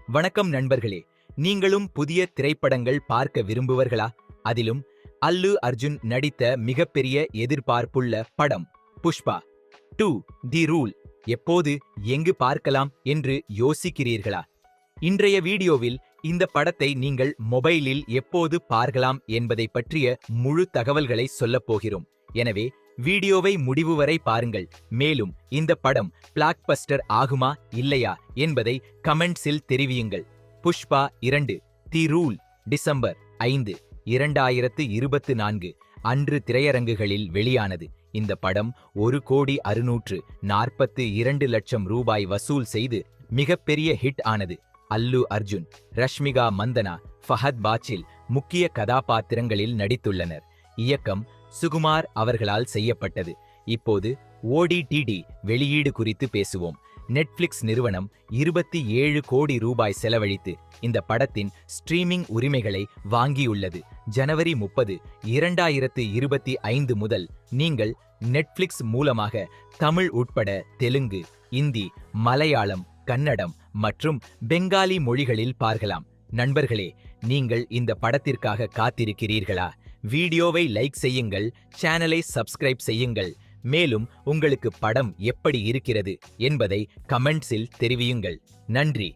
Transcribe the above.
வணக்கம் நண்பர்களே, நீங்களும் புதிய திரைப்படங்கள் பார்க்க விரும்புவர்களா? அதிலும் அல்லு அர்ஜுன் நடித்த மிகப்பெரிய எதிர்பார்ப்புள்ள படம் புஷ்பா 2 தி ரூல் எப்போது எங்கு பார்க்கலாம் என்று யோசிக்கிறீர்களா? இன்றைய வீடியோவில் இந்த படத்தை நீங்கள் மொபைலில் எப்போது பார்க்கலாம் என்பதை பற்றிய முழு தகவல்களை சொல்லப் போகிறோம். எனவே வீடியோவை முடிவு வரை பாருங்கள். மேலும் இந்த படம் பிளாக்பஸ்டர் ஆகுமா இல்லையா என்பதை கமெண்ட்ஸில் தெரிவியுங்கள். புஷ்பா 2 தி ரூல் டிசம்பர் 5, 2024 அன்று திரையரங்குகளில் வெளியானது. இந்த படம் 1,642,00,000 ரூபாய் வசூல் செய்து மிகப்பெரிய ஹிட் ஆனது. அல்லு அர்ஜுன், ரஷ்மிகா மந்தனா, ஃபஹத் பாச்சில் முக்கிய கதாபாத்திரங்களில் நடித்துள்ளனர். இயக்கம் சுகுமார் அவர்களால் செய்யப்பட்டது. இப்போது ஓடிடிடி வெளியீடு குறித்து பேசுவோம். நெட்ஃபிளிக்ஸ் நிறுவனம் 27 கோடி ரூபாய் செலவழித்து இந்த படத்தின் ஸ்ட்ரீமிங் உரிமைகளை வாங்கியுள்ளது. ஜனவரி 30, 2025 முதல் நீங்கள் நெட்ஃபிளிக்ஸ் மூலமாக தமிழ் உட்பட தெலுங்கு, இந்தி, மலையாளம், கன்னடம் மற்றும் பெங்காலி மொழிகளில் பார்க்கலாம். நண்பர்களே, நீங்கள் இந்த படத்திற்காக காத்திருக்கிறீர்களா? வீடியோவை லைக் செய்யுங்கள், சேனலை சப்ஸ்கிரைப் செய்யுங்கள். மேலும் உங்களுக்கு படம் எப்படி இருக்கிறது என்பதை கமெண்ட்ஸில் தெரிவியுங்கள். நன்றி.